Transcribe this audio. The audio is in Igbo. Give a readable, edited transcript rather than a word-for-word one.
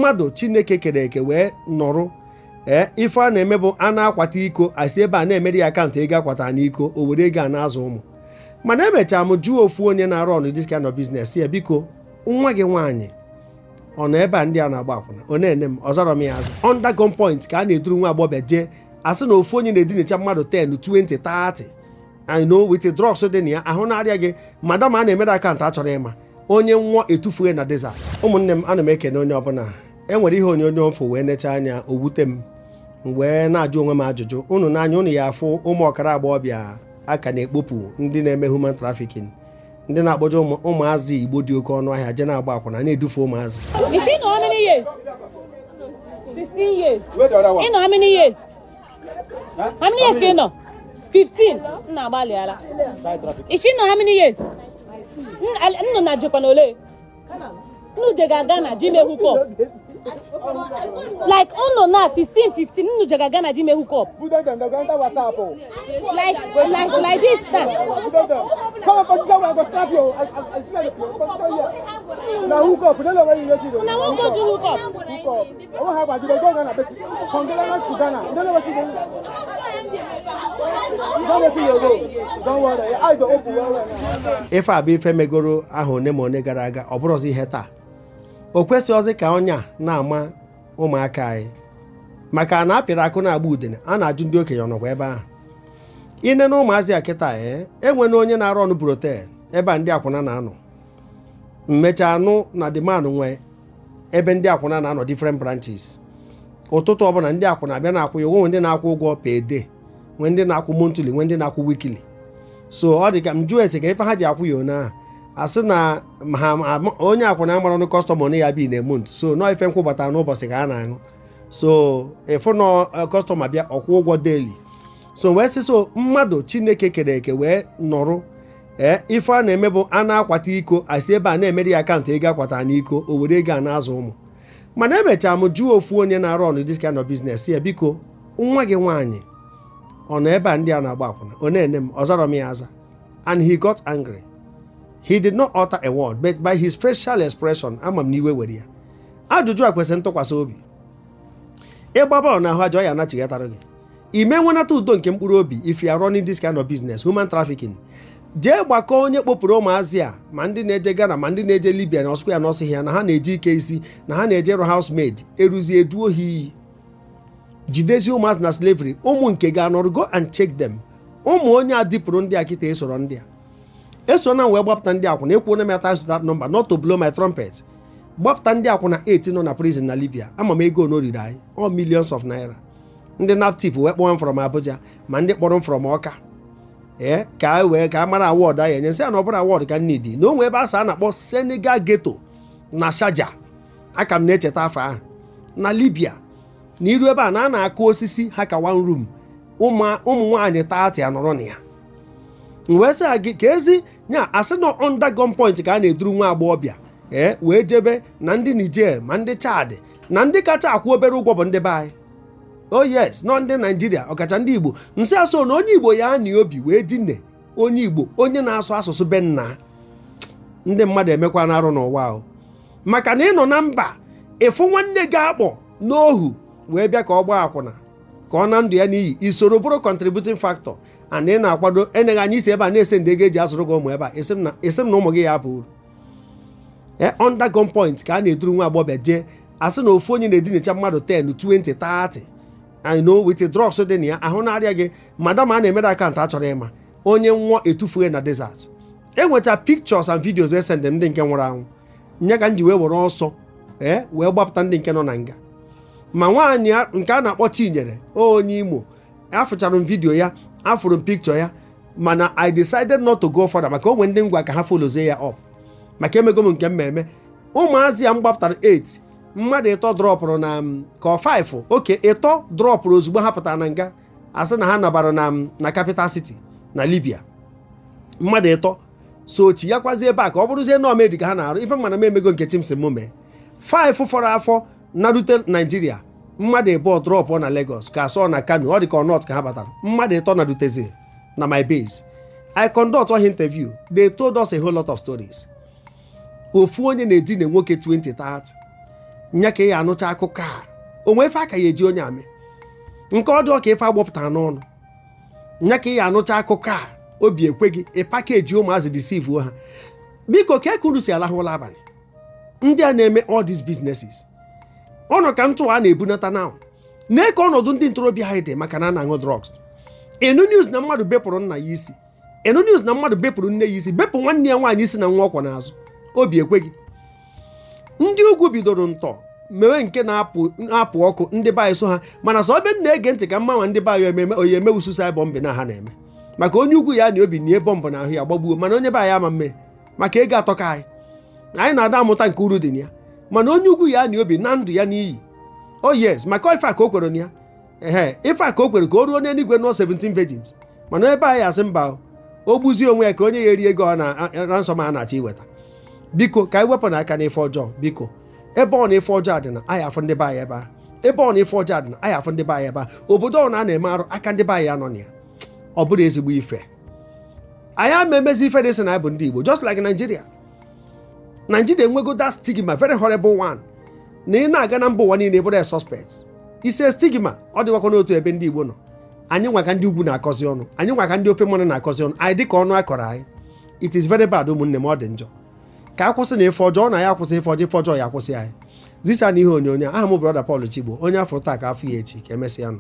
mmadụ Chineke kere eke wee nọrụ ife a na-eme bụ a na-akwata iko asị ebe a na-emere ya akaụntụ ego akwata n'iko o were ego a na-azụ ụmụ. Mana emechaa m jụọ ofu onye na-arụ ọnụ this kind of business ya, biko nwa gị nwaanyị ọ nọ ebe a ndị a na-agba akwụna? Ọ na-ene m, ọ zarọ m ya aza. Under gunpoint ka a na-eduru nwa agbọghọbịa jee asị na ofu onye na-edinacha mmadụ 10 20 30 I know with drugs dị na ya ahụ na-arịa gị madam a na-emere akaụntụ achọrọ ịma onye nwụọ etufue na desert. Ụmụnne m, ana m ekene onye ọbụla. Enwere ihe onyonyo mfo wee necha anya o wute m wee na-ajụ onwe m ajụjụ. Unu n'anya unu ya afụ ụmụ ọkara agbọghọbịa aka na-ekpopụ ndị na-eme human trafficking, ndị na-akpọje ụmụazị Igbo dị oke ọnụ ahịa je na-agba akwụna na-edufe ụmụazị. Is she know how many years? 16 years. You know how many years? How many years can you know? 15. Is she know how many years? No, na Japanole. No, they got Ghana, Jimmy Hook. Like, oh no, now 16, 15, no, they got Ghana, Jimmy Hook up. Like this time. Come on, position where I go strap you. I now hook up. Now won't go to hook up. I won't have a go Ghana. From Ghana to Ghana. You don't know what you do. Don't worry. I don't open well. If I be femegoro ahụ ne ma one gara aga ọ bụrụzi ihe taa. O kwesịghịzi ka ọnya na-ama ụmụaka anyị maka na apịrị akụ na-agba udene a na-ajụ ndị okenye ọnọkwa ebe ahụ. Ine na ụmụazị a kịta enwena onye na-arụ ọnụ broten ebe a ndị akwụna na-anọ. Mmecha anụ na demand nwe ebe ndị akwụna na-anọ different branches. Ụtụtụ ọbụla ndị akwụna abịa na-akwụ ya onwe ndị na-akwụ ụgwọ per day, nwe ndị na-akwụ monthly, nwe ndị na-akwụ weekly. So ọ dị ka m jụọ ese ka ife ha ji akwụ ya ona asị na onye akwụna mara ọnụ kọstọma na ya bi na month. So nọ ife nkwụbata n'ụbọchị ka a na-aṅụ. So ịfụ nọ kọstọma bịa ọkwụ ụgwọ daily. So wee sị so mmadụ Chineke kere eke wee nọrụ ife a na-eme bụ a na-akwata iko asị ebe a na-emere ya akaụntụ ego akwata n'iko o were ego a na-azụ ụmụ. Mana emechaa m jụọ ofu onye na-arụ ọnụ this kind of business ya, biko nwa gị nwaanyị ọ nọ ebe a ndị a na-agba akwụna? Ọ na-ene m, ọ zarọ m ya aza. And he got angry. He did not utter a word, but by his facial expression ama m n'iwe were ya. Ajụjụ a kwesịrị ntụkwasị obi. Ịgbaba na ahụ ajọ ya anachigatara gị. Ime nwenata udo nke mkpụrụ obi if you are running this kind of business, human trafficking. Jee gbakọ onye kpopụrụ ụmụazị a ma ndị na-eje Ghana ma ndị na-eje Libya na ọsụkwa ya n'ọsị ya na ha na-eji ike isi na ha na-eje rụ housemaid eruzie eduo ha iyi. Jidezie ụmụazị na slavery. Ụmụ nke ga-anọrụ go and check them. Ụmụ onye a dịpụrụ ndị a kịta esoro ndị a. Eso na wee gbapụta ndị akwụna ekwu na meta that number not to blow my trumpet. Gbapụta ndị akwụna 8 nọ na prison na Libya. Ama m ego no riri anyị all millions of naira. Ndị naptip wee kpọọ m from Abuja ma ndị kpọrọ m from Ọka. Ka wee ka mara award anyị enye nsị na ọ bụrụ award ka nnidi na onwe ebe asa a na-akpọ Senegal Ghetto na Sharjah. Aka m na-echeta afọ ahụ na Libya. N'iru ebe a na-akụ osisi ha ka one room. Ụmụ nwaanyị 30 anọrọ na ya. Wee sị gị ka ezi nya asị na under gunpoint ka a na-eduru nwa agbọghọbịa wee jebe na ndị Niger ma ndị Chad na ndị kacha akwụ obere ụgwọ bụ ndị be anyị. Oh yes, nọ ndị Nigeria ọkacha ndị Igbo. Nsị asọ na onye Igbo ya anyị obi wee dine onye Igbo onye na-asụ asụsụ be nna. Ndị mmadụ emekwa na arụ n'ụwa ahụ maka na ịnọ na mba ịfụ nwanne gị akpọ n'ohu wee bịa ka ọ gbaa akwụna ka ọ na ndụ ya n'iyi isoro bụrụ contributing factor. And ị na-akwado enyeghị anyị isi ebe a na-ese ndị ego eji azụrụ gị ụmụ ebe a esi m na ụmụ gị ya apụ uru. Under gunpoint ka a na-eduru nwa agbọghọbịa jee asị na ofu onye na-edinacha mmadụ 10 20 30 I know with drugs dị na ya ahụ na-arịa gị madam a na-emere akaụntụ achọrọ ịma onye nwụọ etufue na desert. Enwecha pictures and videos esende ndị nke nwụrụ anwụ nye ka m ji wee were ọsọ wee gbapụta ndị nke nọ na nga. Ma nwaanyị nke a na-akpọ Chinyere onye Imo afụchara m vidio ya afụrụ m picture ya mana I decided not to go further maka onwe ndị ngwa ka ha follow ya up maka emego m nke mmemme. Ụmụazị ya m gbapụtara 8 mmadụ 3 dropụrụ na ka 5 oke 3 dropụrụ ozugbo ha pụtara na nga asị na ha nabara na capital city na Libya. Mmadụ 3 so chi ya kwazi ebe a ka ọ bụrụzie na omedi ka ha na-arụ ife mana m emego nke chimsi m mee. 5 fọrọ afọ na rute Nigeria mmadụ 2 drọpụ na Lagos ka asọ na Kano ọ dị ka North ka ha batara. Mmadụ 3 na rutezi na my base. I conduct one interview. They told us a whole lot of stories. Ofu onye na-edina nwoke 20 30 nya ka ya anụcha akụkọ a onwe ife aka ya eji onye amị nke ọ dị ọka ife agbọpụtara n'ọnụ nya ka ya anụcha akụkọ a obi ekwe gị ịpakeji ụmụazị deceive ha biko ka unu si alahụ ụlọ abalị ndị a na-eme all these businesses ọnụ ka ntụ a na-ebunata na na-eke ọnọdụ ndị ntorobịa anyị dị maka na a na-aṅụ drugs. Enu news na mmadụ bepụrụ nna ya isi, enu news na mmadụ bepụrụ nne ya isi, bepụ nwanne ya nwaanyị isi na nwa ọkwa n'azụ, obi ekwe gị. Ndị ugwu bidoro ntọ mewe nke na-apụ ọkụ ndị be anyị so ha, mana sọ ebe m na-ege ntị ka mmanwa ndị be anyị oyi emewu suicide bomb na ha na-eme maka onye ugwu ya na obi nie bọmbụ na ahụ ya gbagbuo, mana onye be anyị ama mme maka ego atọka anyị na-ada amụta nke uru dị na ya, mana onye ugwu ya na obi na ndụ ya n'iyi. Oh yes, maka ife a ka o kwere na ya ife a ka o kwere ka o ruo n'eluigwe nụọ 17 virgins, mana ebe anyị asị mba o gbuzie onwe ya ka onye ya eri ego na ransom a na-achọ iweta. Biko ka anyị wepụ n'aka n'ife ọjọọ, biko ebe ọ na ife ọjọọ dị na anyị afọ ndị be anyị ebe a, ebe ọ na ife ọjọọ dị na anyị afọ ndị be anyị ebe a, obodo ọ na-eme arụ aka ndị be anyị anọ na ya, ọ bụrụ ezigbo ife. Anyị ama emezi ife dị sị na anyị bụ ndị Igbo, just like Nigeria enwego that stigma, very horrible one, na ị na-aga na mba ụwa niile bụrụ a suspect. Ise stigma ọ dịwakwa n'otu ebe ndị Igbo nọ. Anyị nwa ka ndị ugwu na-akọzi ọnụ, anyị nwa ka ndị ofe mmanụ na-akọzi ọnụ, anyị dịka ọnụ akọrọ anyị. It is very bad ụmụnne m, ọ dị njọ. Ka akwụsị na ife ọjọọ na ya akwụsị ife ọjọọ ya akwụsị anyị. Zisa na ihe onyonyo aha m brọda Paul Chigbo, onye afọ taa ka afọ ya echi, ka emesịa nụ.